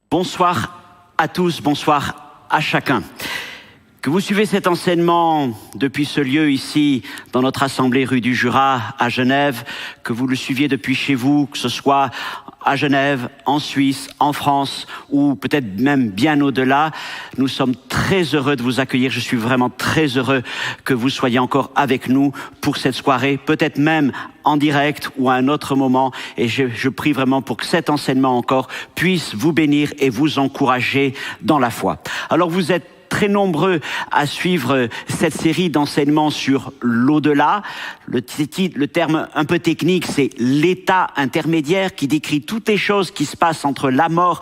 Bonsoir à tous, bonsoir à chacun. Que vous suivez cet enseignement depuis ce lieu ici, dans notre assemblée rue du Jura à Genève, que vous le suiviez depuis chez vous, que ce soit à Genève, en Suisse, en France ou peut-être même bien au-delà, nous sommes très heureux de vous accueillir. Je suis vraiment très heureux que vous soyez encore avec nous pour cette soirée, peut-être même en direct ou à un autre moment. Et je prie vraiment pour que cet enseignement encore puisse vous bénir et vous encourager dans la foi. Alors vous êtes très nombreux à suivre cette série d'enseignements sur l'au-delà. Le terme un peu technique, c'est l'état intermédiaire qui décrit toutes les choses qui se passent entre la mort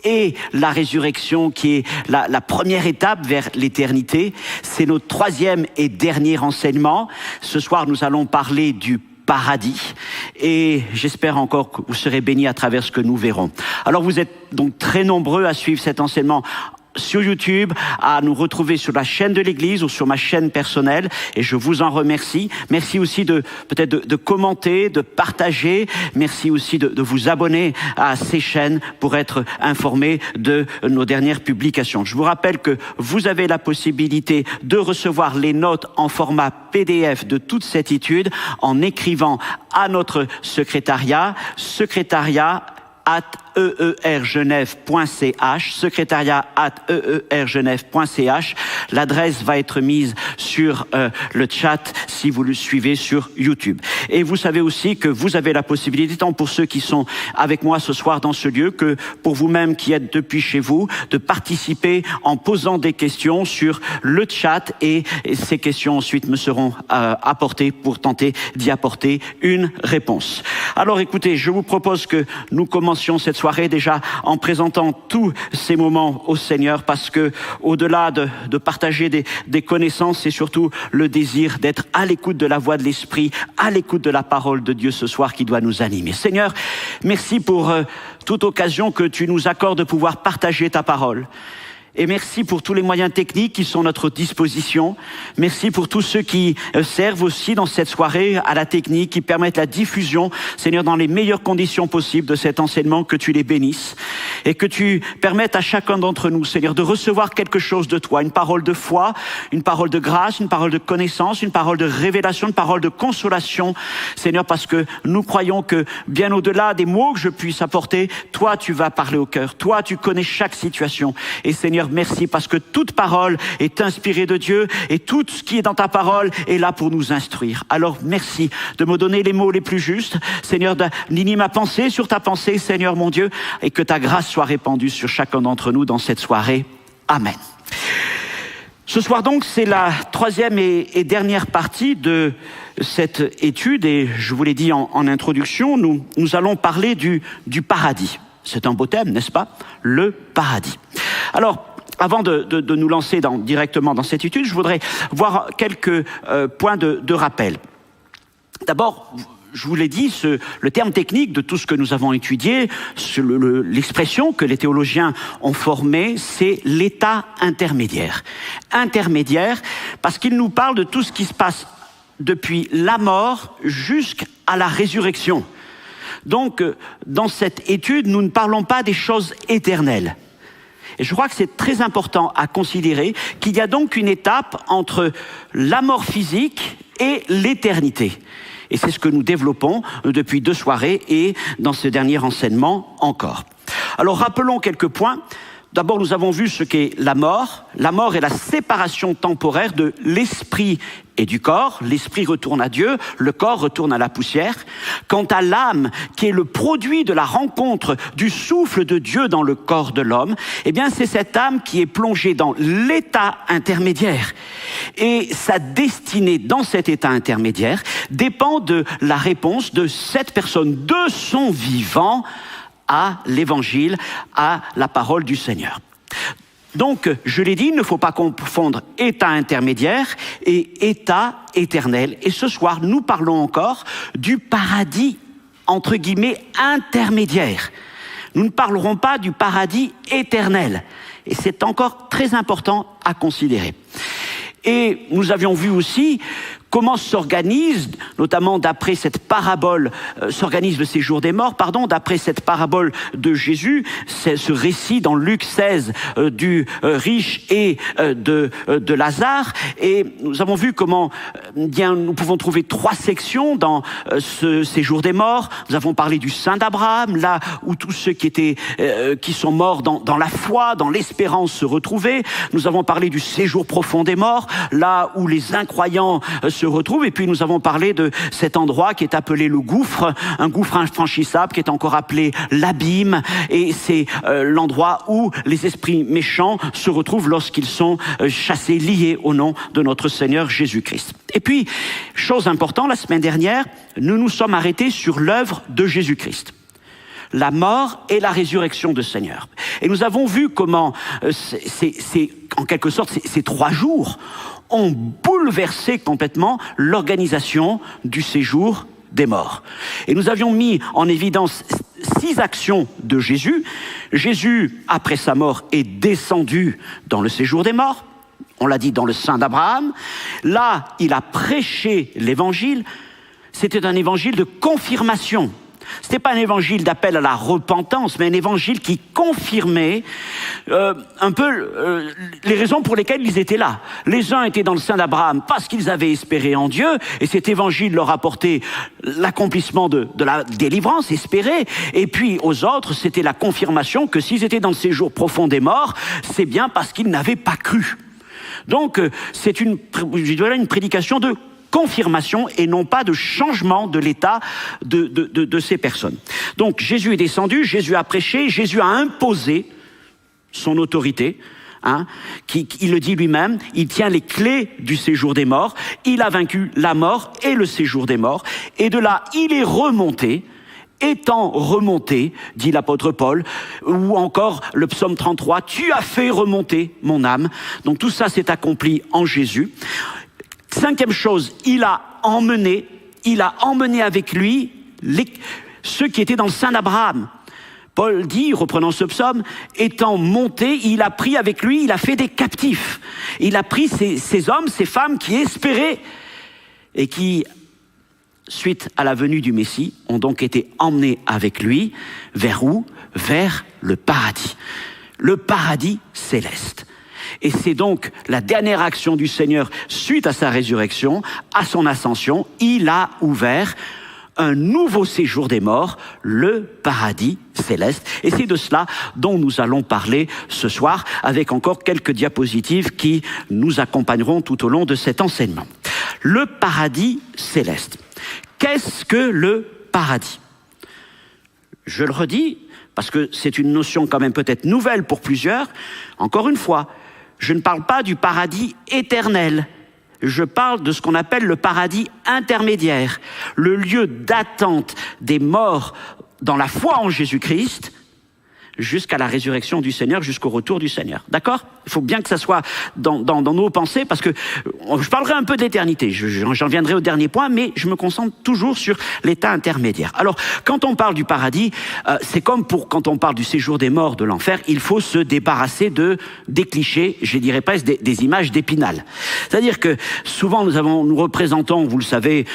et la résurrection, qui est la première étape vers l'éternité. C'est notre troisième et dernier enseignement. Ce soir, nous allons parler du paradis et j'espère encore que vous serez bénis à travers ce que nous verrons. Alors vous êtes donc très nombreux à suivre cet enseignement sur YouTube, à nous retrouver sur la chaîne de l'Église ou sur ma chaîne personnelle, et je vous en remercie. Merci aussi de commenter, de partager. Merci aussi de vous abonner à ces chaînes pour être informés de nos dernières publications. Je vous rappelle que vous avez la possibilité de recevoir les notes en format PDF de toute cette étude en écrivant à notre secrétariat @eergenève.ch, secrétariat@eergenève.ch. L'adresse va être mise sur le chat si vous le suivez sur YouTube. Et vous savez aussi que vous avez la possibilité, tant pour ceux qui sont avec moi ce soir dans ce lieu, que pour vous-même qui êtes depuis chez vous, de participer en posant des questions sur le chat, et ces questions ensuite me seront apportées pour tenter d'y apporter une réponse. Alors écoutez, je vous propose que nous commencions cette soirée déjà en présentant tous ces moments au Seigneur, parce que au-delà de partager des connaissances, c'est surtout le désir d'être à l'écoute de la voix de l'Esprit, à l'écoute de la parole de Dieu ce soir qui doit nous animer. Seigneur, merci pour toute occasion que tu nous accordes de pouvoir partager ta parole. Et merci pour tous les moyens techniques qui sont à notre disposition. Merci pour tous ceux qui servent aussi dans cette soirée à la technique, qui permettent la diffusion, Seigneur, dans les meilleures conditions possibles de cet enseignement. Que tu les bénisses et que tu permettes à chacun d'entre nous, Seigneur, de recevoir quelque chose de toi, une parole de foi, une parole de grâce, une parole de connaissance, une parole de révélation, une parole de consolation, Seigneur, parce que nous croyons que bien au-delà des mots que je puisse apporter, toi, tu vas parler au cœur. Toi, tu connais chaque situation. Et Seigneur, merci parce que toute parole est inspirée de Dieu et tout ce qui est dans ta parole est là pour nous instruire. Alors merci de me donner les mots les plus justes, Seigneur, d'aligner ma pensée sur ta pensée, Seigneur mon Dieu, et que ta grâce soit répandue sur chacun d'entre nous dans cette soirée. Amen. Ce soir donc, c'est la troisième et dernière partie de cette étude, et je vous l'ai dit en introduction, nous allons parler du paradis. C'est un beau thème, n'est-ce pas? Le paradis. Alors, avant de nous lancer directement dans cette étude, je voudrais voir quelques points de rappel. D'abord, je vous l'ai dit, le terme technique de tout ce que nous avons étudié, l'expression que les théologiens ont formée, c'est l'état intermédiaire. Intermédiaire, parce qu'il nous parle de tout ce qui se passe depuis la mort jusqu'à la résurrection. Donc, dans cette étude, nous ne parlons pas des choses éternelles. Et je crois que c'est très important à considérer qu'il y a donc une étape entre la mort physique et l'éternité. Et c'est ce que nous développons depuis 2 soirées et dans ce dernier enseignement encore. Alors rappelons quelques points. D'abord, nous avons vu ce qu'est la mort. La mort est la séparation temporaire de l'esprit et du corps. L'esprit retourne à Dieu, le corps retourne à la poussière. Quant à l'âme, qui est le produit de la rencontre du souffle de Dieu dans le corps de l'homme, eh bien, c'est cette âme qui est plongée dans l'état intermédiaire. Et sa destinée dans cet état intermédiaire dépend de la réponse de cette personne, de son vivant, à l'évangile, à la parole du Seigneur. Donc, je l'ai dit, il ne faut pas confondre état intermédiaire et état éternel. Et ce soir, nous parlons encore du paradis, entre guillemets, intermédiaire. Nous ne parlerons pas du paradis éternel. Et c'est encore très important à considérer. Et nous avions vu aussi comment s'organise, notamment d'après cette parabole, s'organise le séjour des morts, d'après cette parabole de Jésus, c'est ce récit dans Luc 16 du riche et de Lazare. Et nous avons vu comment bien nous pouvons trouver 3 sections dans ce séjour des morts. Nous avons parlé du sein d'Abraham, là où tous ceux qui sont morts dans la foi, dans l'espérance se retrouvaient. Nous avons parlé du séjour profond des morts, là où les incroyants se retrouvent. Et puis nous avons parlé de cet endroit qui est appelé le gouffre, un gouffre infranchissable qui est encore appelé l'abîme. Et c'est l'endroit où les esprits méchants se retrouvent lorsqu'ils sont chassés, liés au nom de notre Seigneur Jésus-Christ. Et puis, chose importante, la semaine dernière, nous nous sommes arrêtés sur l'œuvre de Jésus-Christ. La mort et la résurrection du Seigneur. Et nous avons vu comment, en quelque sorte, ces 3 jours ont bouleversé complètement l'organisation du séjour des morts. Et nous avions mis en évidence 6 actions de Jésus. Jésus, après sa mort, est descendu dans le séjour des morts. On l'a dit dans le sein d'Abraham. Là, il a prêché l'évangile. C'était un évangile de confirmation. Ce n'était pas un évangile d'appel à la repentance, mais un évangile qui confirmait un peu les raisons pour lesquelles ils étaient là. Les uns étaient dans le sein d'Abraham parce qu'ils avaient espéré en Dieu, et cet évangile leur apportait l'accomplissement de la délivrance espérée. Et puis aux autres, c'était la confirmation que s'ils étaient dans le séjour profond des morts, c'est bien parce qu'ils n'avaient pas cru. Donc c'est une prédication de confirmation et non pas de changement de l'état de ces personnes. Donc Jésus est descendu, Jésus a prêché, Jésus a imposé son autorité, il le dit lui-même, il tient les clés du séjour des morts, il a vaincu la mort et le séjour des morts, et de là il est remonté. Étant remonté, dit l'apôtre Paul, ou encore le psaume 33, tu as fait remonter mon âme. Donc tout ça s'est accompli en Jésus. 5e chose, il a emmené avec lui ceux qui étaient dans le sein d'Abraham. Paul dit, reprenant ce psaume, étant monté, il a pris avec lui, il a fait des captifs. Il a pris ces hommes, ces femmes qui espéraient et qui, suite à la venue du Messie, ont donc été emmenés avec lui. Vers où ? Vers le paradis. Le paradis céleste. Et c'est donc la dernière action du Seigneur suite à sa résurrection, à son ascension. Il a ouvert un nouveau séjour des morts, le paradis céleste. Et c'est de cela dont nous allons parler ce soir, avec encore quelques diapositives qui nous accompagneront tout au long de cet enseignement. Le paradis céleste. Qu'est-ce que le paradis ? Je le redis, parce que c'est une notion quand même peut-être nouvelle pour plusieurs. Encore une fois, je ne parle pas du paradis éternel. Je parle de ce qu'on appelle le paradis intermédiaire, le lieu d'attente des morts dans la foi en Jésus-Christ, jusqu'à la résurrection du Seigneur, jusqu'au retour du Seigneur. D'accord ? Il faut bien que ça soit dans nos pensées, parce que je parlerai un peu de l'éternité, j'en viendrai au dernier point, mais je me concentre toujours sur l'état intermédiaire. Alors, quand on parle du paradis, c'est comme quand on parle du séjour des morts, de l'enfer, il faut se débarrasser des clichés, je dirais presque des images d'Épinal. C'est-à-dire que souvent nous représentons, vous le savez,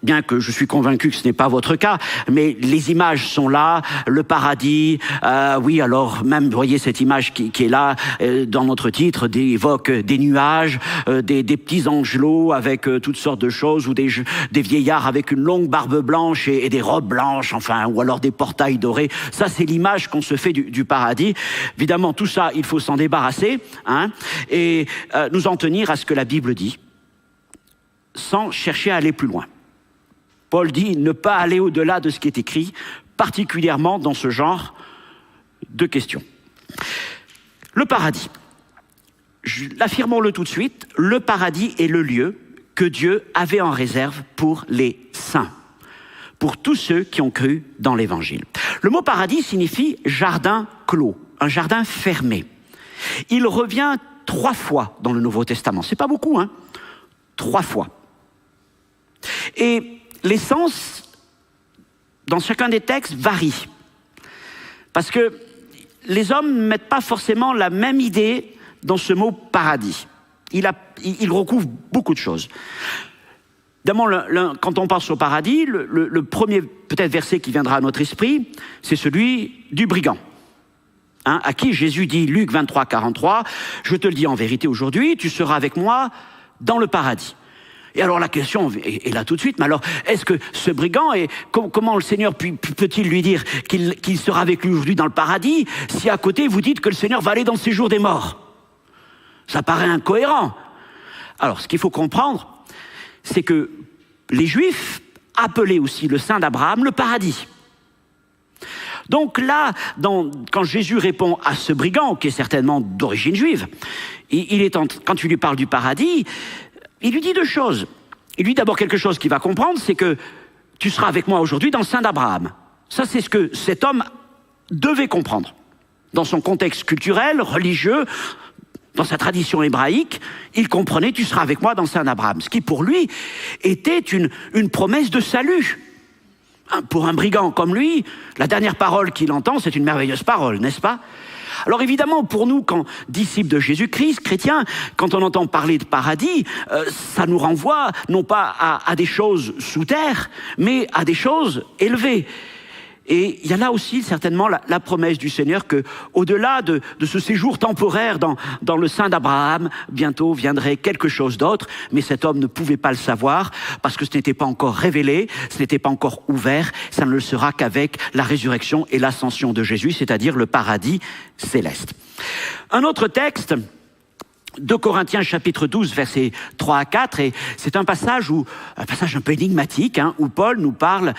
bien que je suis convaincu que ce n'est pas votre cas, mais les images sont là, le paradis, oui, alors même, vous voyez cette image qui est là, dans notre titre, évoque des nuages, des petits angelots avec toutes sortes de choses, ou des vieillards avec une longue barbe blanche et des robes blanches, enfin, ou alors des portails dorés. Ça, c'est l'image qu'on se fait du paradis. Évidemment, tout ça, il faut s'en débarrasser, et nous en tenir à ce que la Bible dit, sans chercher à aller plus loin. Paul dit ne pas aller au-delà de ce qui est écrit, particulièrement dans ce genre de questions. Le paradis. Affirmons-le tout de suite, le paradis est le lieu que Dieu avait en réserve pour les saints, pour tous ceux qui ont cru dans l'Évangile. Le mot paradis signifie jardin clos, un jardin fermé. Il revient 3 fois dans le Nouveau Testament. C'est pas beaucoup, 3 fois. Et l'essence, dans chacun des textes, varie. Parce que les hommes ne mettent pas forcément la même idée dans ce mot paradis. Il recouvre beaucoup de choses. Évidemment, quand on pense au paradis, le premier peut-être verset qui viendra à notre esprit, c'est celui du brigand. À qui Jésus dit, Luc 23, 43, « Je te le dis en vérité aujourd'hui, tu seras avec moi dans le paradis. » Et alors la question est là tout de suite, mais alors est-ce que ce brigand, comment le Seigneur peut-il lui dire qu'il sera avec lui aujourd'hui dans le paradis, si à côté vous dites que le Seigneur va aller dans le séjour des morts? Ça paraît incohérent. Alors ce qu'il faut comprendre, c'est que les Juifs appelaient aussi le sein d'Abraham le paradis. Donc là, quand Jésus répond à ce brigand, qui est certainement d'origine juive, quand il lui parle du paradis, il lui dit deux choses. Il lui dit d'abord quelque chose qu'il va comprendre, c'est que tu seras avec moi aujourd'hui dans le sein d'Abraham. Ça, c'est ce que cet homme devait comprendre. Dans son contexte culturel, religieux, dans sa tradition hébraïque, il comprenait, tu seras avec moi dans le sein d'Abraham. Ce qui, pour lui, était une promesse de salut. Pour un brigand comme lui, la dernière parole qu'il entend, c'est une merveilleuse parole, n'est-ce pas? Alors évidemment, pour nous, quand disciples de Jésus-Christ, chrétiens, quand on entend parler de paradis, ça nous renvoie non pas à des choses sous terre, mais à des choses élevées. Et il y a là aussi certainement la promesse du Seigneur que, au-delà de ce séjour temporaire dans le sein d'Abraham, bientôt viendrait quelque chose d'autre, mais cet homme ne pouvait pas le savoir parce que ce n'était pas encore révélé, ce n'était pas encore ouvert, ça ne le sera qu'avec la résurrection et l'ascension de Jésus, c'est-à-dire le paradis céleste. Un autre texte, 2 Corinthiens chapitre 12 versets 3 à 4, et c'est un passage un peu énigmatique, où Paul nous parle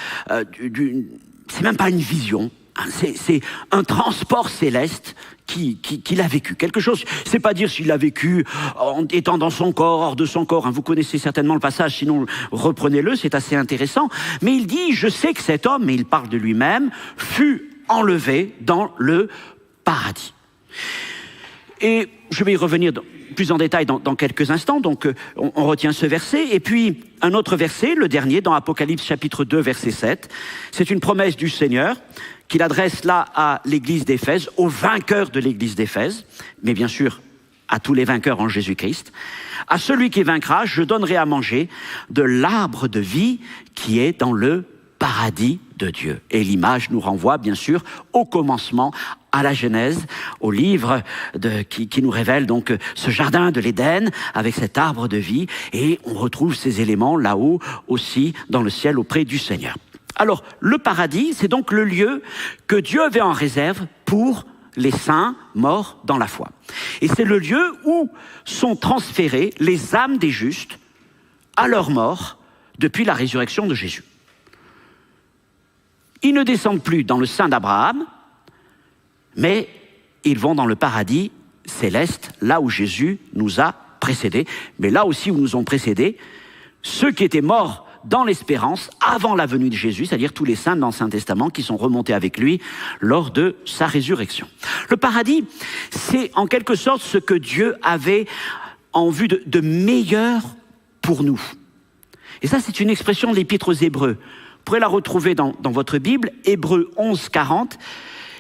c'est même pas une vision, c'est un transport céleste qu'il a vécu. Quelque chose, c'est pas dire s'il l'a vécu en étant dans son corps, hors de son corps. Vous connaissez certainement le passage, sinon reprenez-le, c'est assez intéressant. Mais il dit, je sais que cet homme, et il parle de lui-même, fut enlevé dans le paradis. Et je vais y revenir plus en détail dans quelques instants, donc on retient ce verset. Et puis, un autre verset, le dernier, dans Apocalypse chapitre 2, verset 7. C'est une promesse du Seigneur qu'il adresse là à l'église d'Éphèse, aux vainqueurs de l'église d'Éphèse, mais bien sûr à tous les vainqueurs en Jésus-Christ. À celui qui vaincra, je donnerai à manger de l'arbre de vie qui est dans le paradis de Dieu. Et l'image nous renvoie bien sûr au commencement, à la Genèse, au livre qui nous révèle donc ce jardin de l'Éden avec cet arbre de vie, et on retrouve ces éléments là-haut aussi dans le ciel auprès du Seigneur. Alors le paradis, c'est donc le lieu que Dieu avait en réserve pour les saints morts dans la foi. Et c'est le lieu où sont transférées les âmes des justes à leur mort depuis la résurrection de Jésus. Ils ne descendent plus dans le sein d'Abraham, mais ils vont dans le paradis céleste, là où Jésus nous a précédés. Mais là aussi où nous ont précédés, ceux qui étaient morts dans l'espérance avant la venue de Jésus, c'est-à-dire tous les saints de l'Ancien Testament qui sont remontés avec lui lors de sa résurrection. Le paradis, c'est en quelque sorte ce que Dieu avait en vue de meilleur pour nous. Et ça, c'est une expression de l'Épître aux Hébreux. Vous pourrez la retrouver dans votre Bible, Hébreux 11, 40.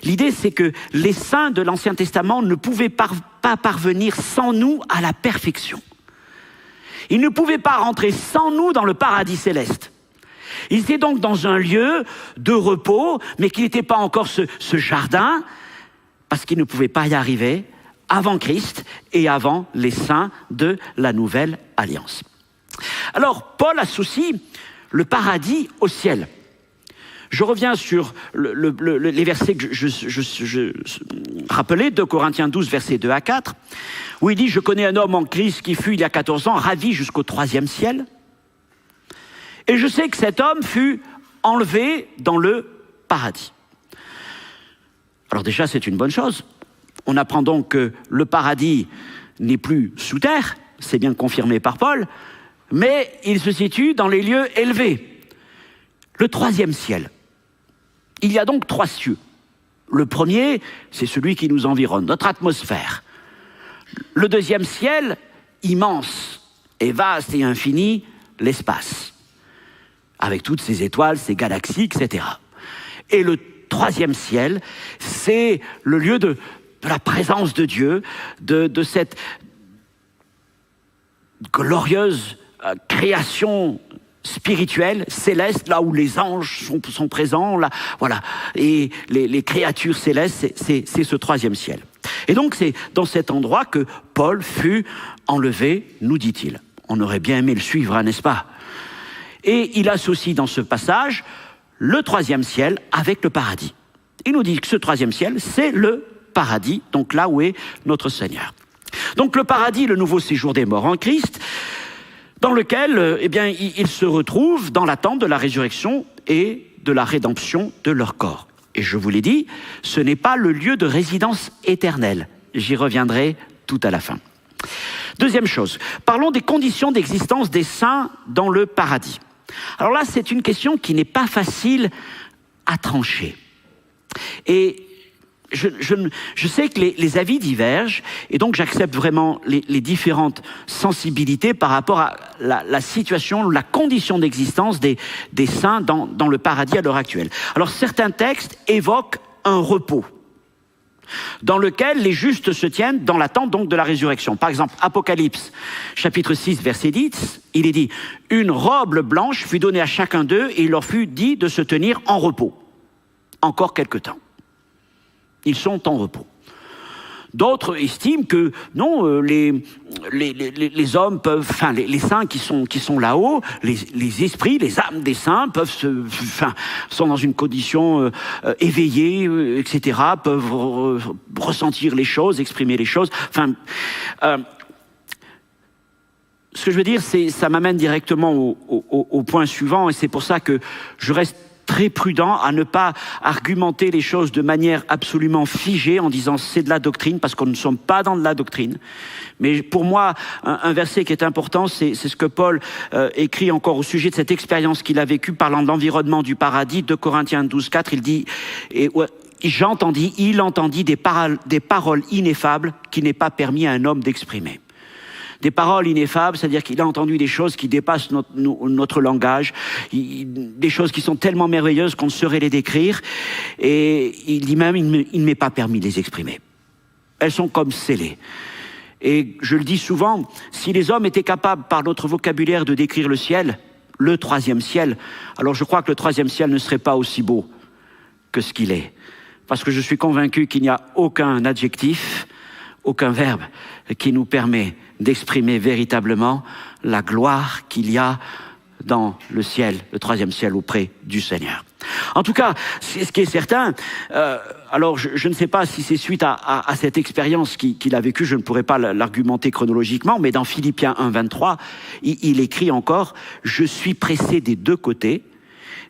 L'idée, c'est que les saints de l'Ancien Testament ne pouvaient pas parvenir sans nous à la perfection. Ils ne pouvaient pas rentrer sans nous dans le paradis céleste. Ils étaient donc dans un lieu de repos, mais qui n'était pas encore ce jardin, parce qu'ils ne pouvaient pas y arriver avant Christ et avant les saints de la Nouvelle Alliance. Alors, Paul associe le paradis au ciel. Je reviens sur les versets que je rappelais, 2 Corinthiens 12, versets 2 à 4, où il dit « Je connais un homme en Christ qui fut, il y a 14 ans, ravi jusqu'au 3e ciel. Et je sais que cet homme fut enlevé dans le paradis. » Alors déjà, c'est une bonne chose. On apprend donc que le paradis n'est plus sous terre, c'est bien confirmé par Paul, mais il se situe dans les lieux élevés. Le 3e ciel. Il y a donc 3 cieux. Le premier, c'est celui qui nous environne, notre atmosphère. Le 2e ciel, immense et vaste et infini, l'espace. Avec toutes ces étoiles, ces galaxies, etc. Et le 3e ciel, c'est le lieu de la présence de Dieu, de cette glorieuse création spirituel, céleste, là où les anges sont présents, là, voilà, et les créatures célestes, c'est ce troisième ciel. Et donc c'est dans cet endroit que Paul fut enlevé, nous dit-il. On aurait bien aimé le suivre, hein, n'est-ce pas? Et il associe dans ce passage le troisième ciel avec le paradis. Il nous dit que ce troisième ciel, c'est le paradis, donc là où est notre Seigneur. Donc le paradis, le nouveau séjour des morts en Christ, dans lequel ils se retrouvent dans l'attente de la résurrection et de la rédemption de leur corps. Et je vous l'ai dit, ce n'est pas le lieu de résidence éternelle. J'y reviendrai tout à la fin. Deuxième chose, parlons des conditions d'existence des saints dans le paradis. Alors là, c'est une question qui n'est pas facile à trancher. Et je sais que les avis divergent, et donc j'accepte vraiment les différentes sensibilités par rapport à la situation, la condition d'existence des saints dans le paradis à l'heure actuelle. Alors certains textes évoquent un repos, dans lequel les justes se tiennent dans l'attente donc de la résurrection. Par exemple, Apocalypse, chapitre 6, verset 10, il est dit « Une robe blanche fut donnée à chacun d'eux, et il leur fut dit de se tenir en repos, encore quelque temps. » Ils sont en repos. D'autres estiment que non, les hommes peuvent, enfin les saints qui sont là-haut, les esprits, les âmes des saints sont dans une condition éveillée, etc. Peuvent ressentir les choses, exprimer les choses. Enfin, ce que je veux dire, ça m'amène directement au point suivant, et c'est pour ça que je reste très prudent à ne pas argumenter les choses de manière absolument figée en disant c'est de la doctrine, parce qu'on ne sommes pas dans de la doctrine. Mais pour moi, un verset qui est important, c'est ce que Paul écrit encore au sujet de cette expérience qu'il a vécue, parlant de l'environnement du paradis, 2 Corinthiens 12, 4, il dit il entendit des paroles ineffables qui n'est pas permis à un homme d'exprimer. Des paroles ineffables, c'est-à-dire qu'il a entendu des choses qui dépassent notre langage, des choses qui sont tellement merveilleuses qu'on ne saurait les décrire, et il dit même, il ne m'est pas permis de les exprimer. Elles sont comme scellées. Et je le dis souvent, si les hommes étaient capables, par notre vocabulaire, de décrire le ciel, le troisième ciel, alors je crois que le troisième ciel ne serait pas aussi beau que ce qu'il est. Parce que je suis convaincu qu'il n'y a aucun adjectif, aucun verbe qui nous permet d'exprimer véritablement la gloire qu'il y a dans le ciel, le troisième ciel auprès du Seigneur. En tout cas, ce qui est certain, alors je ne sais pas si c'est suite à cette expérience qu'il a vécue, je ne pourrais pas l'argumenter chronologiquement, mais dans Philippiens 1, 23, il écrit encore « Je suis pressé des deux côtés,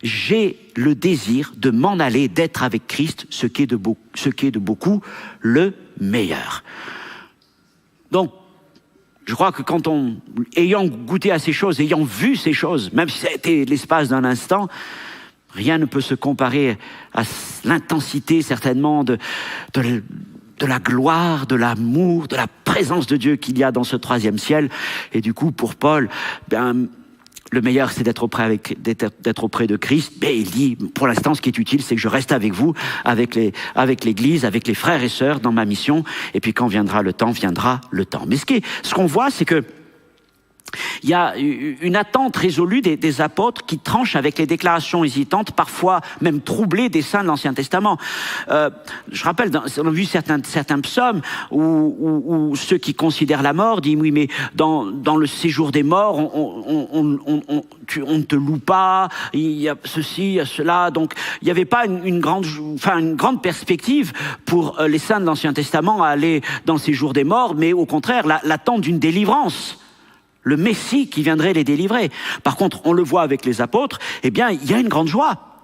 j'ai le désir de m'en aller, d'être avec Christ, ce qui est de beaucoup le meilleur. » Donc, je crois que ayant goûté à ces choses, ayant vu ces choses, même si ça a été l'espace d'un instant, rien ne peut se comparer à l'intensité certainement de la gloire, de l'amour, de la présence de Dieu qu'il y a dans ce troisième ciel. Et du coup, pour Paul, le meilleur, c'est d'être auprès de Christ. Mais il dit, pour l'instant, ce qui est utile, c'est que je reste avec vous, avec l'Église, avec les frères et sœurs dans ma mission. Et puis quand viendra le temps, viendra le temps. Mais ce qu'on voit, c'est que il y a une attente résolue des apôtres qui tranchent avec les déclarations hésitantes, parfois même troublées des saints de l'Ancien Testament. Je rappelle, on a vu certains psaumes où ceux qui considèrent la mort disent oui, mais dans le séjour des morts, on ne te loue pas, il y a ceci, il y a cela. Donc il n'y avait pas une grande perspective pour les saints de l'Ancien Testament à aller dans le séjour des morts, mais au contraire l'attente d'une délivrance. Le Messie qui viendrait les délivrer. Par contre, on le voit avec les apôtres, il y a une grande joie.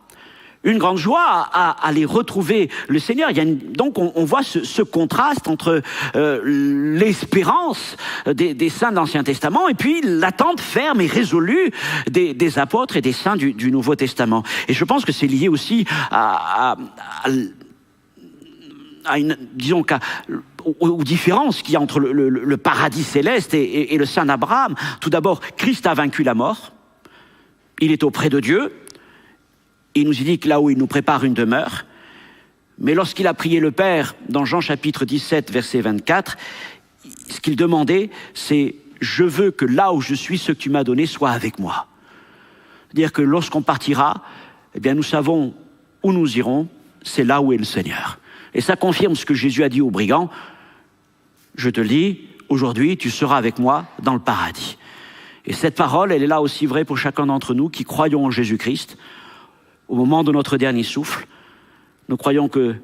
Une grande joie à aller retrouver le Seigneur. Donc on voit ce contraste entre l'espérance des saints de l'Ancien Testament et puis l'attente ferme et résolue des apôtres et des saints du Nouveau Testament. Et je pense que c'est lié aussi aux différences qu'il y a entre le paradis céleste et le sein d'Abraham. Tout d'abord, Christ a vaincu la mort. Il est auprès de Dieu. Il nous dit que là où il nous prépare une demeure. Mais lorsqu'il a prié le Père, dans Jean chapitre 17, verset 24, ce qu'il demandait, c'est « Je veux que là où je suis, ce que tu m'as donné soit avec moi ». Dire que lorsqu'on partira, eh bien nous savons où nous irons, c'est là où est le Seigneur. Et ça confirme ce que Jésus a dit aux brigands. Je te le dis, aujourd'hui, tu seras avec moi dans le paradis. Et cette parole, elle est là aussi vraie pour chacun d'entre nous qui croyons en Jésus-Christ. Au moment de notre dernier souffle, nous croyons que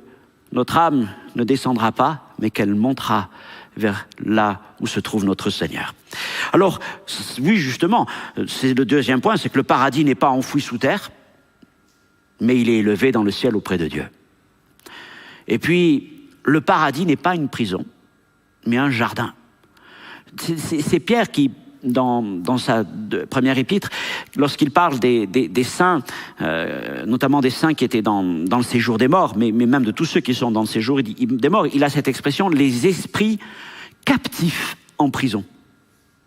notre âme ne descendra pas, mais qu'elle montera vers là où se trouve notre Seigneur. Alors, oui, justement, c'est le deuxième point, c'est que le paradis n'est pas enfoui sous terre, mais il est élevé dans le ciel auprès de Dieu. Et puis, le paradis n'est pas une prison, mais un jardin. C'est Pierre qui, dans sa première épître, lorsqu'il parle des saints, notamment des saints qui étaient dans le séjour des morts, mais même de tous ceux qui sont dans le séjour des morts, il a cette expression, les esprits captifs en prison.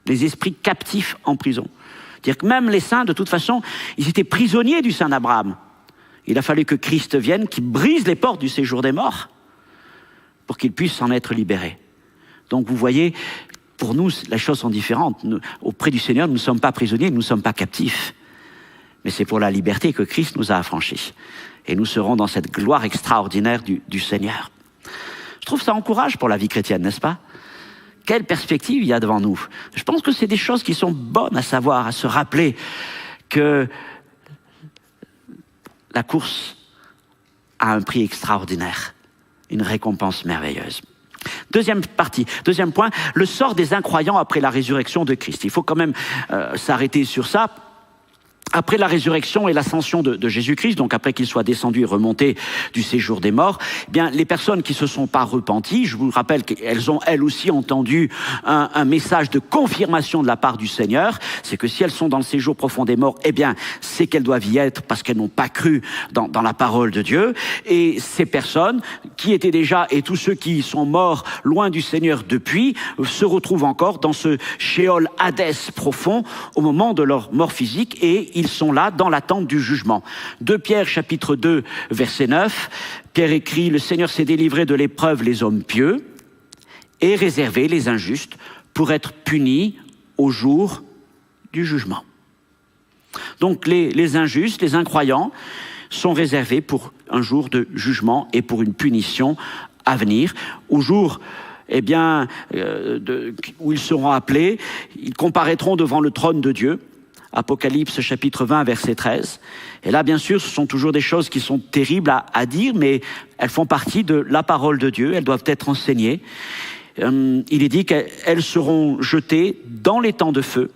Les esprits captifs en prison. C'est-à-dire que même les saints, de toute façon, ils étaient prisonniers du Saint d'Abraham. Il a fallu que Christ vienne, qui brise les portes du séjour des morts, pour qu'ils puissent en être libérés. Donc vous voyez, pour nous, les choses sont différentes. Nous, auprès du Seigneur, nous ne sommes pas prisonniers, nous ne sommes pas captifs. Mais c'est pour la liberté que Christ nous a affranchis. Et nous serons dans cette gloire extraordinaire du Seigneur. Je trouve ça encourage pour la vie chrétienne, n'est-ce pas? Quelle perspective il y a devant nous. Je pense que c'est des choses qui sont bonnes à savoir, à se rappeler que la course a un prix extraordinaire, une récompense merveilleuse. Deuxième point, le sort des incroyants après la résurrection de Christ. Il faut quand même s'arrêter sur ça. Après la résurrection et l'ascension de Jésus-Christ, donc après qu'il soit descendu et remonté du séjour des morts, eh bien, les personnes qui ne se sont pas repenties, je vous rappelle qu'elles ont elles aussi entendu un message de confirmation de la part du Seigneur, c'est que si elles sont dans le séjour profond des morts, eh bien, c'est qu'elles doivent y être parce qu'elles n'ont pas cru dans la parole de Dieu. Et ces personnes qui étaient déjà, et tous ceux qui sont morts loin du Seigneur depuis, se retrouvent encore dans ce Sheol Hadès profond au moment de leur mort physique, et ils sont là dans l'attente du jugement. 2 Pierre chapitre 2 verset 9, Pierre écrit « Le Seigneur s'est délivré de l'épreuve les hommes pieux et réservé les injustes pour être punis au jour du jugement. » Donc les injustes, les incroyants sont réservés pour un jour de jugement et pour une punition à venir, au jour où ils seront appelés, ils comparaîtront devant le trône de Dieu. Apocalypse chapitre 20 verset 13. Et là, bien sûr, ce sont toujours des choses qui sont terribles à dire, mais elles font partie de la parole de Dieu, elles doivent être enseignées. Il est dit qu'elles seront jetées dans les temps de feu,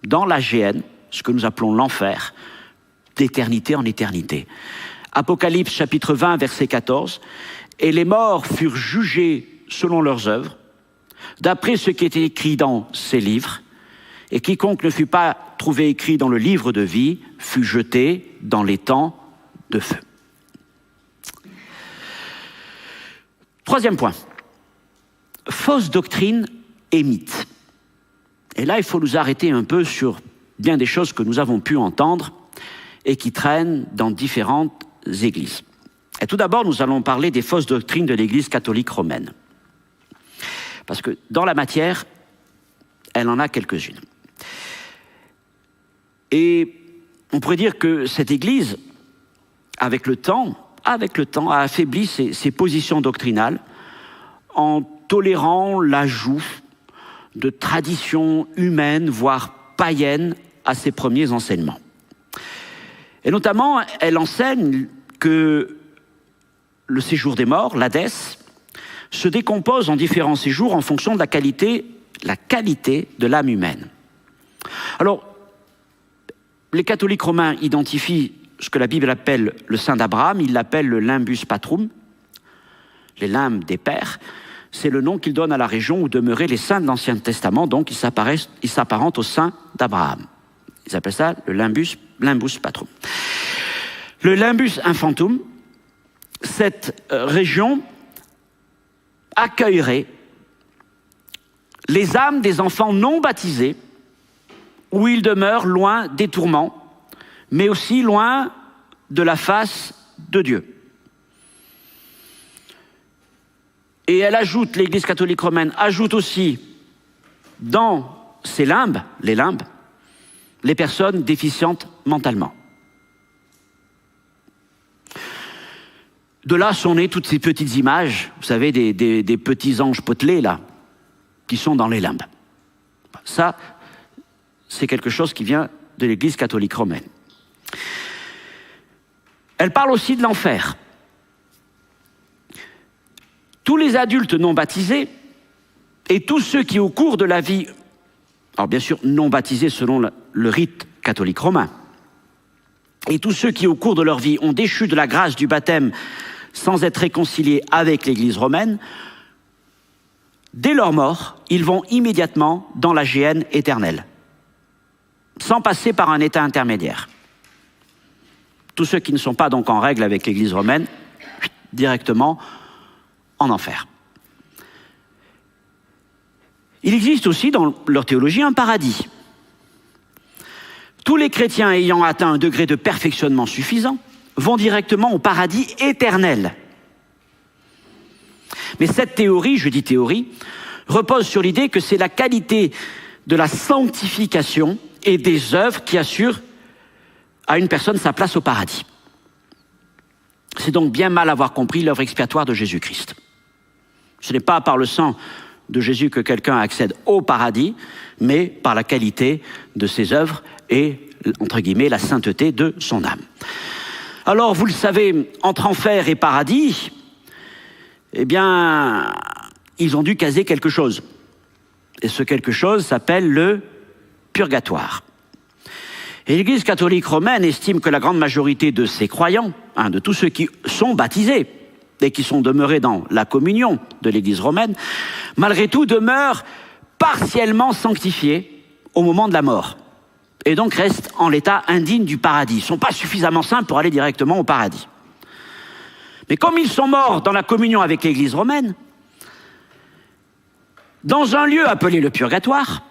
dans la géhenne, ce que nous appelons l'enfer, d'éternité en éternité. Apocalypse chapitre 20 verset 14. Et les morts furent jugés selon leurs œuvres, d'après ce qui était écrit dans ces livres. Et quiconque ne fut pas trouvé écrit dans le livre de vie fut jeté dans les temps de feu. Troisième point. Fausse doctrine et mythe. Et là, il faut nous arrêter un peu sur bien des choses que nous avons pu entendre et qui traînent dans différentes églises. Et tout d'abord, nous allons parler des fausses doctrines de l'Église catholique romaine. Parce que dans la matière, elle en a quelques-unes. Et on pourrait dire que cette Église, avec le temps, a affaibli ses positions doctrinales en tolérant l'ajout de traditions humaines, voire païennes, à ses premiers enseignements. Et notamment, elle enseigne que le séjour des morts, l'Hadès, se décompose en différents séjours en fonction de la qualité de l'âme humaine. Alors, les catholiques romains identifient ce que la Bible appelle le Saint d'Abraham, ils l'appellent le limbus patrum, les limbes des pères. C'est le nom qu'ils donnent à la région où demeuraient les saints de l'Ancien Testament, donc ils s'apparentent au Saint d'Abraham. Ils appellent ça le limbus patrum. Le limbus infantum, cette région accueillerait les âmes des enfants non baptisés, où ils demeurent loin des tourments, mais aussi loin de la face de Dieu. Et elle ajoute, l'Église catholique romaine ajoute aussi dans ces limbes, les limbes, les personnes déficientes mentalement. De là sont nées toutes ces petites images, vous savez, des petits anges potelés, là, qui sont dans les limbes. Ça, c'est quelque chose qui vient de l'Église catholique romaine. Elle parle aussi de l'enfer. Tous les adultes non baptisés et tous ceux qui, au cours de la vie, alors bien sûr non baptisés selon le rite catholique romain, et tous ceux qui, au cours de leur vie, ont déchu de la grâce du baptême sans être réconciliés avec l'Église romaine, dès leur mort, ils vont immédiatement dans la géhenne éternelle, sans passer par un état intermédiaire. Tous ceux qui ne sont pas donc en règle avec l'Église romaine, directement en enfer. Il existe aussi dans leur théologie un paradis. Tous les chrétiens ayant atteint un degré de perfectionnement suffisant vont directement au paradis éternel. Mais cette théorie, je dis théorie, repose sur l'idée que c'est la qualité de la sanctification et des œuvres qui assurent à une personne sa place au paradis. C'est donc bien mal avoir compris l'œuvre expiatoire de Jésus-Christ. Ce n'est pas par le sang de Jésus que quelqu'un accède au paradis, mais par la qualité de ses œuvres et, entre guillemets, la sainteté de son âme. Alors, vous le savez, entre enfer et paradis, eh bien, ils ont dû caser quelque chose. Et ce quelque chose s'appelle le purgatoire. Et l'Église catholique romaine estime que la grande majorité de ses croyants, de tous ceux qui sont baptisés et qui sont demeurés dans la communion de l'Église romaine, malgré tout demeurent partiellement sanctifiés au moment de la mort. Et donc restent en l'état indigne du paradis. Ils ne sont pas suffisamment saints pour aller directement au paradis. Mais comme ils sont morts dans la communion avec l'Église romaine, dans un lieu appelé le purgatoire,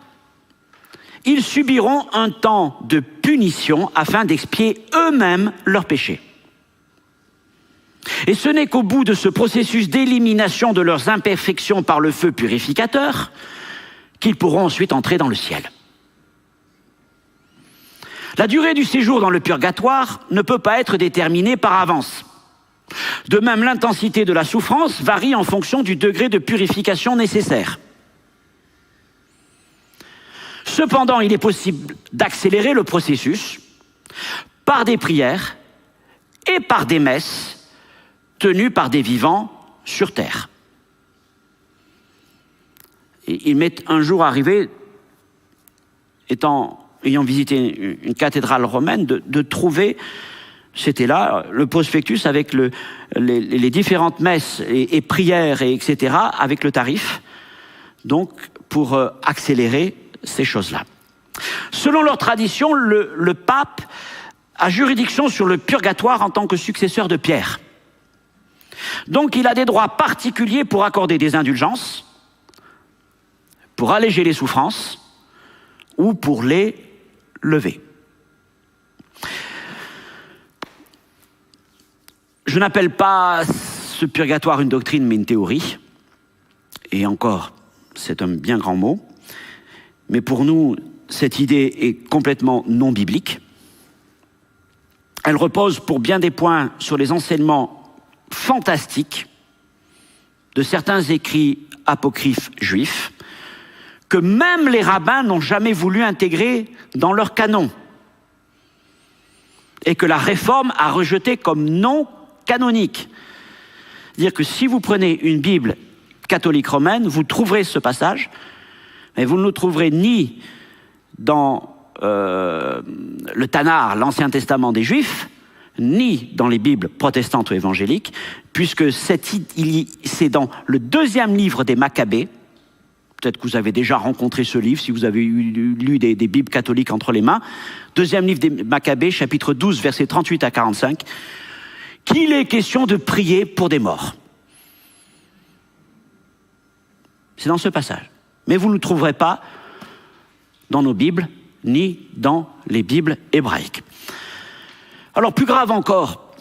ils subiront un temps de punition afin d'expier eux-mêmes leurs péchés. Et ce n'est qu'au bout de ce processus d'élimination de leurs imperfections par le feu purificateur qu'ils pourront ensuite entrer dans le ciel. La durée du séjour dans le purgatoire ne peut pas être déterminée par avance. De même, l'intensité de la souffrance varie en fonction du degré de purification nécessaire. Cependant, il est possible d'accélérer le processus par des prières et par des messes tenues par des vivants sur terre. Et il m'est un jour arrivé, ayant visité une cathédrale romaine, de trouver, c'était là, le prospectus avec les différentes messes et prières, etc., avec le tarif, donc pour accélérer ces choses-là. Selon leur tradition, le pape a juridiction sur le purgatoire en tant que successeur de Pierre. Donc il a des droits particuliers pour accorder des indulgences, pour alléger les souffrances ou pour les lever. Je n'appelle pas ce purgatoire une doctrine mais une théorie, et encore, c'est un bien grand mot. Mais pour nous, cette idée est complètement non biblique. Elle repose pour bien des points sur les enseignements fantastiques de certains écrits apocryphes juifs que même les rabbins n'ont jamais voulu intégrer dans leur canon et que la Réforme a rejeté comme non canonique. C'est-à-dire que si vous prenez une Bible catholique romaine, vous trouverez ce passage, mais vous ne le trouverez ni dans le Tanakh, l'Ancien Testament des Juifs, ni dans les Bibles protestantes ou évangéliques, puisque c'est dans le 2e livre des Maccabées. Peut-être que vous avez déjà rencontré ce livre, si vous avez lu des Bibles catholiques entre les mains. 2e livre des Maccabées, chapitre 12, versets 38 à 45, qu'il est question de prier pour des morts. C'est dans ce passage. Mais vous ne le trouverez pas dans nos Bibles, ni dans les Bibles hébraïques. Alors, plus grave encore,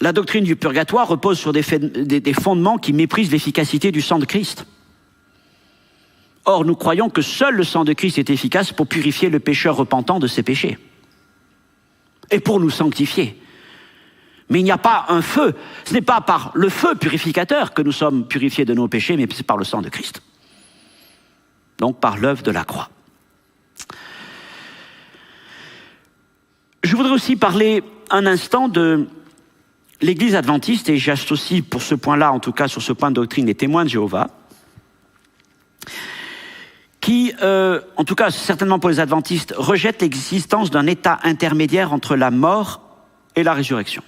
la doctrine du purgatoire repose sur des fondements qui méprisent l'efficacité du sang de Christ. Or, nous croyons que seul le sang de Christ est efficace pour purifier le pécheur repentant de ses péchés et pour nous sanctifier. Mais il n'y a pas un feu. Ce n'est pas par le feu purificateur que nous sommes purifiés de nos péchés, mais c'est par le sang de Christ. Donc par l'œuvre de la croix. Je voudrais aussi parler un instant de l'Église adventiste, et j'associe pour ce point-là, en tout cas sur ce point de doctrine, les témoins de Jéhovah, qui, en tout cas certainement pour les adventistes, rejettent l'existence d'un état intermédiaire entre la mort et la résurrection.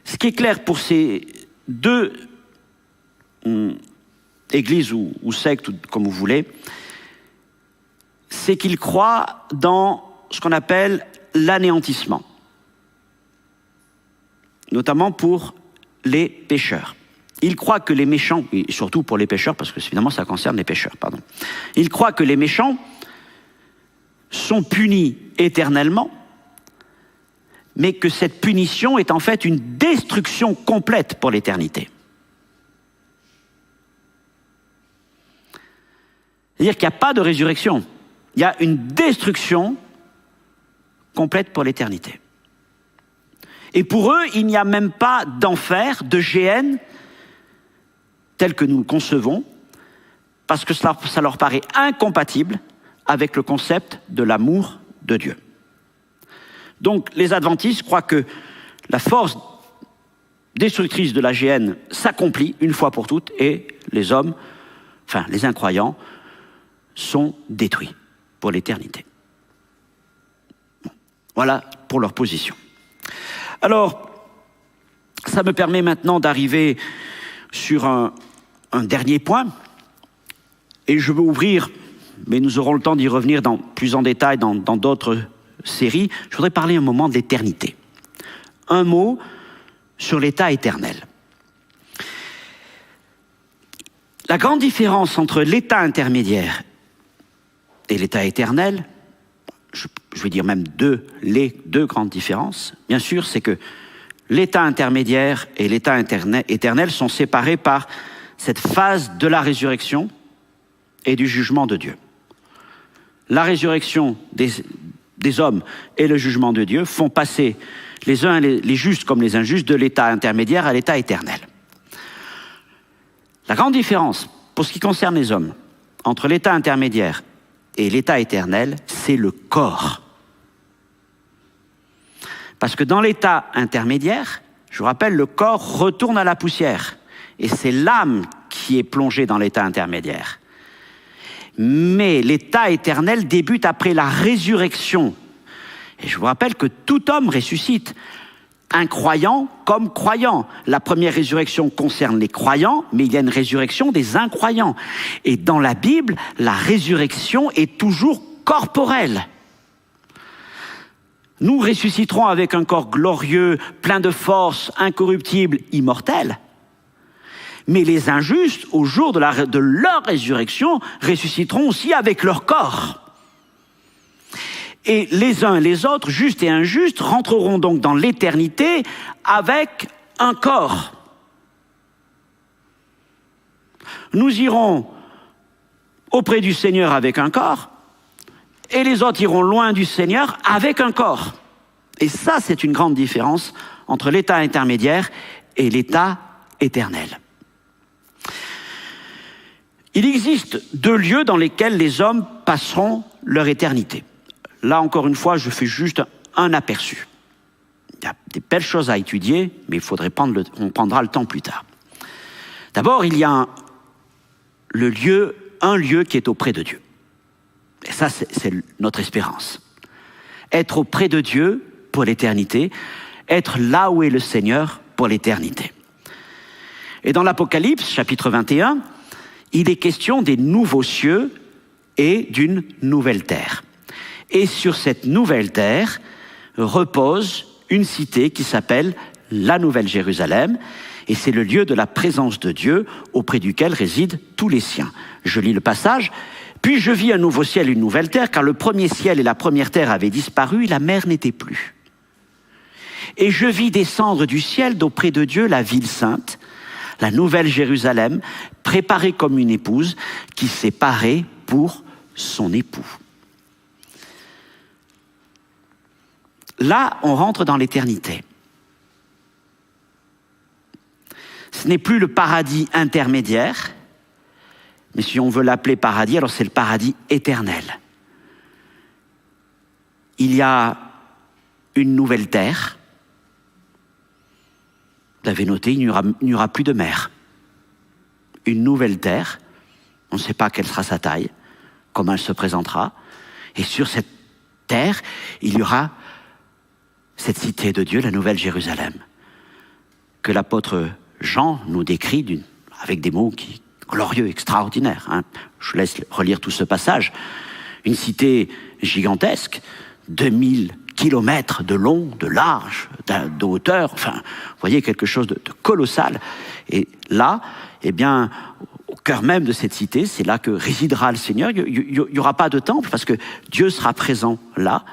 Ce qui est clair pour ces deux églises ou sectes, comme vous voulez, c'est qu'ils croient dans ce qu'on appelle l'anéantissement, notamment pour les pécheurs. Ils croient que les méchants, et surtout pour les pécheurs, parce que évidemment ça concerne les pécheurs, ils croient que les méchants sont punis éternellement, mais que cette punition est en fait une destruction complète pour l'éternité. C'est-à-dire qu'il n'y a pas de résurrection, il y a une destruction complète pour l'éternité. Et pour eux, il n'y a même pas d'enfer, de géhenne, tel que nous le concevons, parce que ça leur paraît incompatible avec le concept de l'amour de Dieu. Donc les adventistes croient que la force destructrice de la géhenne s'accomplit une fois pour toutes et les hommes, enfin les incroyants, sont détruits pour l'éternité. Bon, voilà pour leur position. Alors, ça me permet maintenant d'arriver sur un dernier point, et je veux ouvrir, mais nous aurons le temps d'y revenir plus en détail dans d'autres séries. Je voudrais parler un moment de l'éternité. Un mot sur l'état éternel. La grande différence entre l'état intermédiaire et l'état éternel, je vais dire même les deux grandes différences, bien sûr, c'est que l'état intermédiaire et l'état éternel sont séparés par cette phase de la résurrection et du jugement de Dieu. La résurrection des hommes et le jugement de Dieu font passer les uns, les justes comme les injustes, de l'état intermédiaire à l'état éternel. La grande différence, pour ce qui concerne les hommes, entre l'état intermédiaire et l'état éternel, c'est le corps. Parce que dans l'état intermédiaire, je vous rappelle, le corps retourne à la poussière. Et c'est l'âme qui est plongée dans l'état intermédiaire. Mais l'état éternel débute après la résurrection. Et je vous rappelle que tout homme ressuscite, incroyant comme croyant. La première résurrection concerne les croyants, mais il y a une résurrection des incroyants. Et dans la Bible, la résurrection est toujours corporelle. Nous ressusciterons avec un corps glorieux, plein de force, incorruptible, immortel. Mais les injustes, au jour de leur résurrection, ressusciteront aussi avec leur corps. Et les uns et les autres, justes et injustes, rentreront donc dans l'éternité avec un corps. Nous irons auprès du Seigneur avec un corps, et les autres iront loin du Seigneur avec un corps. Et ça, c'est une grande différence entre l'état intermédiaire et l'état éternel. Il existe deux lieux dans lesquels les hommes passeront leur éternité. Là, encore une fois, je fais juste un aperçu. Il y a des belles choses à étudier, mais on prendra le temps plus tard. D'abord, il y a un lieu qui est auprès de Dieu. Et ça, c'est notre espérance. Être auprès de Dieu pour l'éternité, être là où est le Seigneur pour l'éternité. Et dans l'Apocalypse, chapitre 21, il est question des nouveaux cieux et d'une nouvelle terre. Et sur cette nouvelle terre repose une cité qui s'appelle la Nouvelle Jérusalem, et c'est le lieu de la présence de Dieu auprès duquel résident tous les siens. Je lis le passage. « Puis je vis un nouveau ciel et une nouvelle terre, car le premier ciel et la première terre avaient disparu, et la mer n'était plus. Et je vis descendre du ciel d'auprès de Dieu la ville sainte, la Nouvelle Jérusalem, préparée comme une épouse qui s'est parée pour son époux. Là, on rentre dans l'éternité. Ce n'est plus le paradis intermédiaire, mais si on veut l'appeler paradis, alors c'est le paradis éternel. Il y a une nouvelle terre. Vous l'avez noté, il n'y aura plus de mer. Une nouvelle terre, on ne sait pas quelle sera sa taille, comment elle se présentera. Et sur cette terre, il y aura cette cité de Dieu, la Nouvelle Jérusalem, que l'apôtre Jean nous décrit avec des mots glorieux, extraordinaires. Hein. Je laisse relire tout ce passage. Une cité gigantesque, 2000 kilomètres de long, de large, de hauteur, enfin, vous voyez, quelque chose de colossal. Et là, eh bien, au cœur même de cette cité, c'est là que résidera le Seigneur. Il n'y aura pas de temple parce que Dieu sera présent là.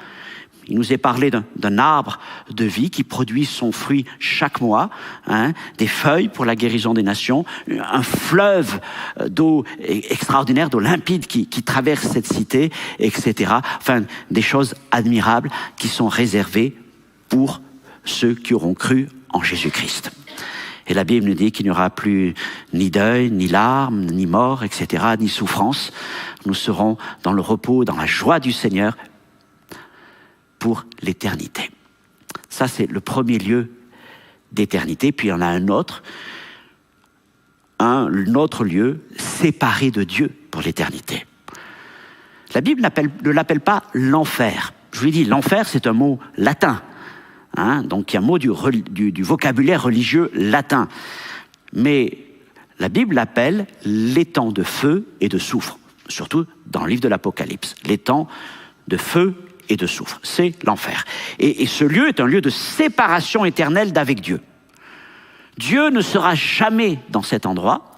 Il nous est parlé d'un arbre de vie qui produit son fruit chaque mois, hein, des feuilles pour la guérison des nations, un fleuve d'eau extraordinaire, d'eau limpide qui traverse cette cité, etc. Enfin, des choses admirables qui sont réservées pour ceux qui auront cru en Jésus-Christ. Et la Bible nous dit qu'il n'y aura plus ni deuil, ni larmes, ni mort, etc., ni souffrance. Nous serons dans le repos, dans la joie du Seigneur, pour l'éternité. Ça, c'est le premier lieu d'éternité. Puis il y en a un autre lieu séparé de Dieu pour l'éternité. La Bible ne l'appelle pas l'enfer. Je vous l'ai dit, l'enfer, c'est un mot latin. Hein, donc il y a un mot du vocabulaire religieux latin. Mais la Bible l'appelle l'étang de feu et de soufre. Surtout dans le livre de l'Apocalypse. L'étang de feu et de soufre. C'est l'enfer. Et ce lieu est un lieu de séparation éternelle d'avec Dieu. Dieu ne sera jamais dans cet endroit.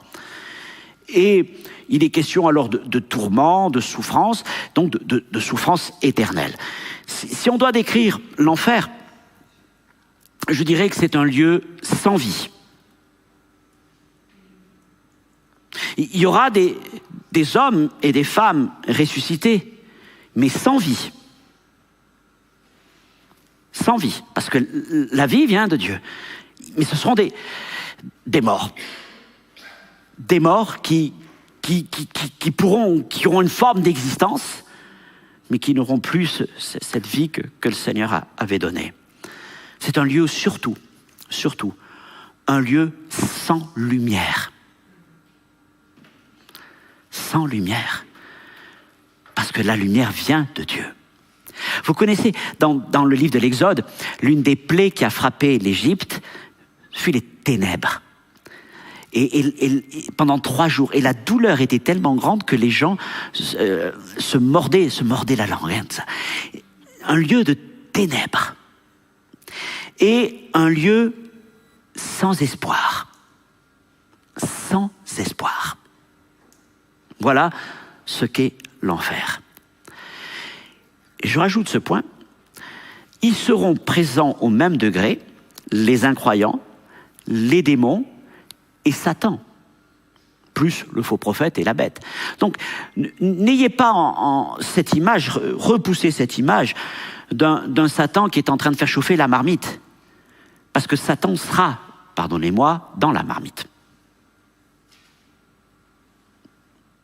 Et il est question alors de tourment, de souffrance, donc de souffrance éternelle. Si on doit décrire l'enfer, je dirais que c'est un lieu sans vie. Il y aura des hommes et des femmes ressuscités, mais sans vie. Sans vie, parce que la vie vient de Dieu. Mais ce seront des morts. Des morts qui auront une forme d'existence, mais qui n'auront plus cette vie que le Seigneur avait donnée. C'est un lieu surtout, un lieu sans lumière. Sans lumière. Parce que la lumière vient de Dieu. Vous connaissez, dans le livre de l'Exode, l'une des plaies qui a frappé l'Égypte fut les ténèbres. Et pendant 3 jours. Et la douleur était tellement grande que les gens se mordaient la langue. Hein, ça. Un lieu de ténèbres. Et un lieu sans espoir. Sans espoir. Voilà ce qu'est l'enfer. Je rajoute ce point, ils seront présents au même degré, les incroyants, les démons et Satan, plus le faux prophète et la bête. Donc, n'ayez pas cette image, repoussez cette image d'un Satan qui est en train de faire chauffer la marmite. Parce que Satan sera, pardonnez-moi, dans la marmite.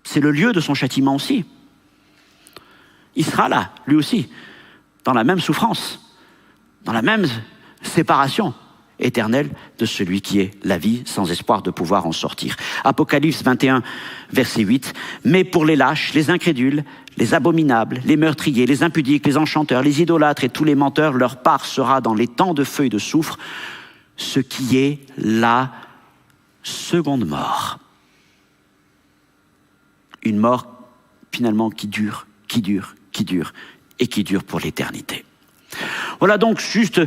C'est le lieu de son châtiment aussi. Il sera là, lui aussi, dans la même souffrance, dans la même séparation éternelle de celui qui est la vie, sans espoir de pouvoir en sortir. Apocalypse 21, verset 8. « Mais pour les lâches, les incrédules, les abominables, les meurtriers, les impudiques, les enchanteurs, les idolâtres et tous les menteurs, leur part sera dans les temps de feu et de soufre, ce qui est la seconde mort. » Une mort, finalement, qui dure et qui dure pour l'éternité. Voilà donc juste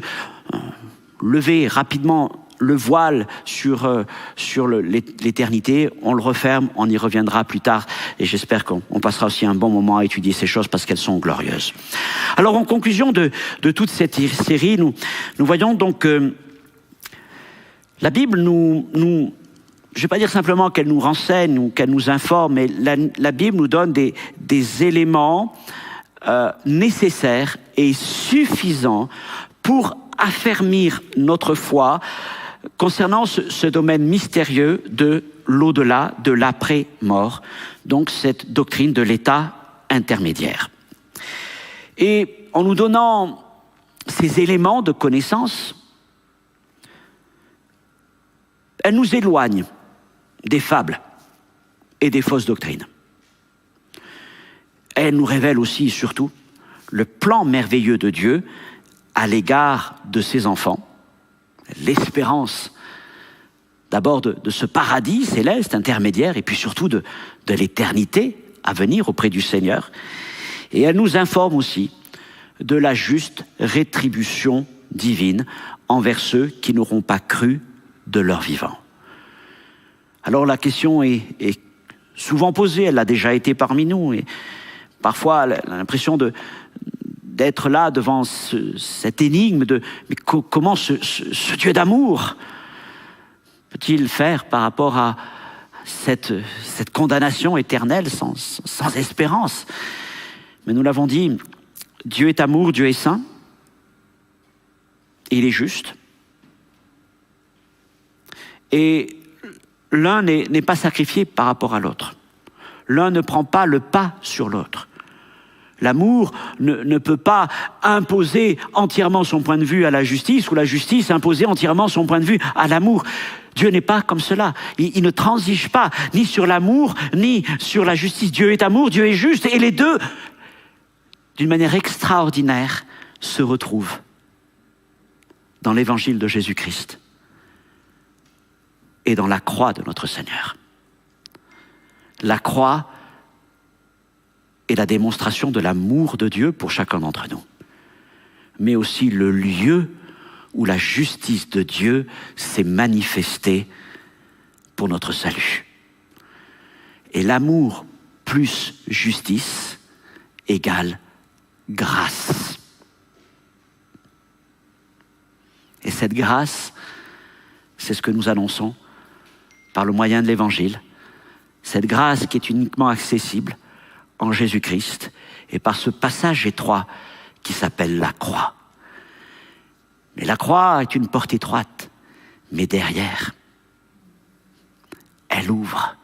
lever rapidement le voile sur l'éternité. On le referme, on y reviendra plus tard et j'espère qu'on passera aussi un bon moment à étudier ces choses parce qu'elles sont glorieuses. Alors en conclusion de toute cette série, nous voyons donc que la Bible nous je ne vais pas dire simplement qu'elle nous renseigne ou qu'elle nous informe, mais la Bible nous donne des éléments nécessaires et suffisants pour affermir notre foi concernant ce domaine mystérieux de l'au-delà, de l'après-mort, donc cette doctrine de l'état intermédiaire. Et en nous donnant ces éléments de connaissance, elle nous éloigne des fables et des fausses doctrines. Elle nous révèle aussi, surtout, le plan merveilleux de Dieu à l'égard de ses enfants, l'espérance d'abord de ce paradis céleste, intermédiaire, et puis surtout de l'éternité à venir auprès du Seigneur. Et elle nous informe aussi de la juste rétribution divine envers ceux qui n'auront pas cru de leur vivant. Alors la question est souvent posée, elle a déjà été parmi nous, et parfois elle a l'impression d'être là devant cette énigme de mais comment ce Dieu d'amour peut-il faire par rapport à cette condamnation éternelle sans espérance? Mais nous l'avons dit, Dieu est amour, Dieu est saint, il est juste. Et l'un n'est pas sacrifié par rapport à l'autre. L'un ne prend pas le pas sur l'autre. L'amour ne peut pas imposer entièrement son point de vue à la justice, ou la justice imposer entièrement son point de vue à l'amour. Dieu n'est pas comme cela. Il ne transige pas ni sur l'amour, ni sur la justice. Dieu est amour, Dieu est juste, et les deux, d'une manière extraordinaire, se retrouvent dans l'évangile de Jésus-Christ et dans la croix de notre Seigneur. La croix est la démonstration de l'amour de Dieu pour chacun d'entre nous, mais aussi le lieu où la justice de Dieu s'est manifestée pour notre salut. Et l'amour plus justice égale grâce. Et cette grâce, c'est ce que nous annonçons par le moyen de l'Évangile. Cette grâce qui est uniquement accessible en Jésus-Christ et par ce passage étroit qui s'appelle la croix. Mais la croix est une porte étroite, mais derrière, elle ouvre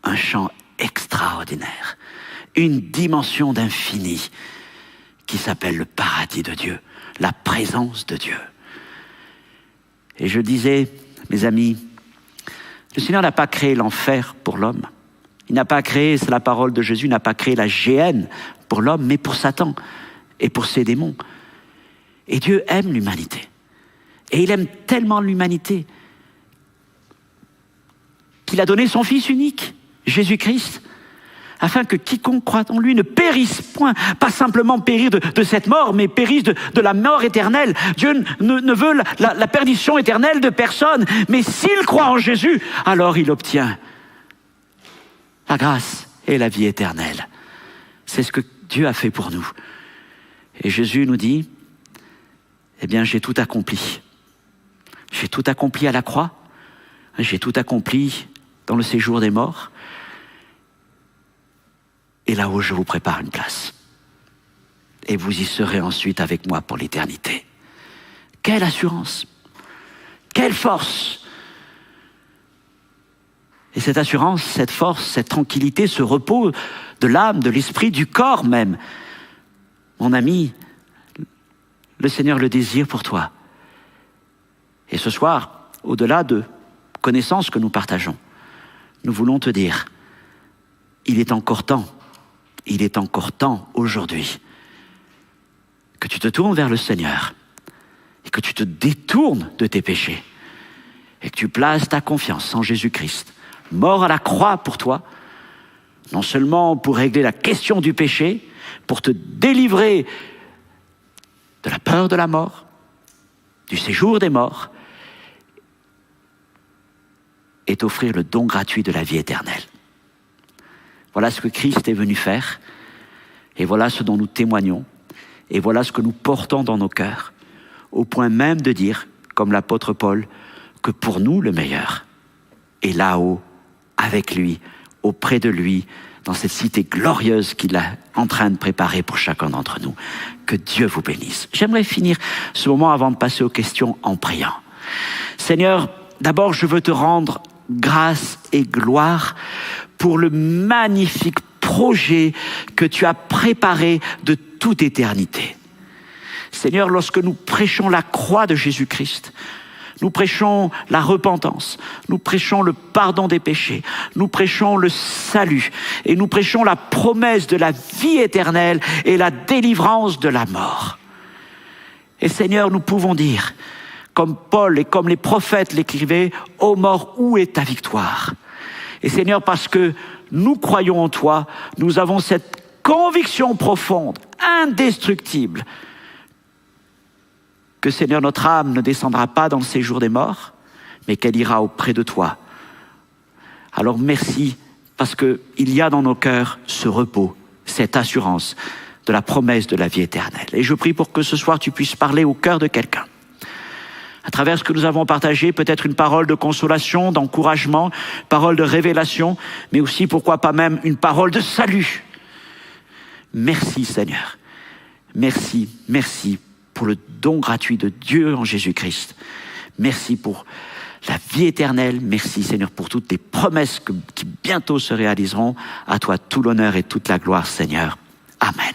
un champ extraordinaire, une dimension d'infini qui s'appelle le paradis de Dieu, la présence de Dieu. Et je disais, mes amis, le Seigneur n'a pas créé l'enfer pour l'homme. Il n'a pas créé, c'est la parole de Jésus, il n'a pas créé la géhenne pour l'homme, mais pour Satan et pour ses démons. Et Dieu aime l'humanité. Et il aime tellement l'humanité qu'il a donné son Fils unique, Jésus-Christ, afin que quiconque croit en lui ne périsse point, pas simplement périr de cette mort, mais périsse de la mort éternelle. Dieu ne veut la perdition éternelle de personne, mais s'il croit en Jésus, alors il obtient la grâce et la vie éternelle. C'est ce que Dieu a fait pour nous. Et Jésus nous dit, eh bien, j'ai tout accompli. J'ai tout accompli à la croix. J'ai tout accompli dans le séjour des morts. Et là-haut, je vous prépare une place. Et vous y serez ensuite avec moi pour l'éternité. Quelle assurance! Quelle force! Et cette assurance, cette force, cette tranquillité, ce repos de l'âme, de l'esprit, du corps même. Mon ami, le Seigneur le désire pour toi. Et ce soir, au-delà de connaissances que nous partageons, nous voulons te dire, il est encore temps aujourd'hui que tu te tournes vers le Seigneur et que tu te détournes de tes péchés et que tu places ta confiance en Jésus-Christ, mort à la croix pour toi, non seulement pour régler la question du péché, pour te délivrer de la peur de la mort, du séjour des morts, et t'offrir le don gratuit de la vie éternelle. Voilà ce que Christ est venu faire, et voilà ce dont nous témoignons, et voilà ce que nous portons dans nos cœurs, au point même de dire, comme l'apôtre Paul, que pour nous le meilleur et là-haut, avec lui, auprès de lui, dans cette cité glorieuse qu'il est en train de préparer pour chacun d'entre nous. Que Dieu vous bénisse. J'aimerais finir ce moment avant de passer aux questions en priant. Seigneur, d'abord je veux te rendre grâce et gloire pour le magnifique projet que tu as préparé de toute éternité. Seigneur, lorsque nous prêchons la croix de Jésus-Christ, nous prêchons la repentance, nous prêchons le pardon des péchés, nous prêchons le salut et nous prêchons la promesse de la vie éternelle et la délivrance de la mort. Et Seigneur, nous pouvons dire, comme Paul et comme les prophètes l'écrivaient, « Ô mort, où est ta victoire ?» Et Seigneur, parce que nous croyons en toi, nous avons cette conviction profonde, indestructible, que Seigneur, notre âme ne descendra pas dans le séjour des morts, mais qu'elle ira auprès de toi. Alors merci, parce qu'il y a dans nos cœurs ce repos, cette assurance de la promesse de la vie éternelle. Et je prie pour que ce soir tu puisses parler au cœur de quelqu'un. À travers ce que nous avons partagé, peut-être une parole de consolation, d'encouragement, parole de révélation, mais aussi, pourquoi pas même, une parole de salut. Merci Seigneur. Merci, merci pour le don gratuit de Dieu en Jésus-Christ. Merci pour la vie éternelle. Merci Seigneur pour toutes tes promesses qui bientôt se réaliseront. À toi tout l'honneur et toute la gloire Seigneur. Amen.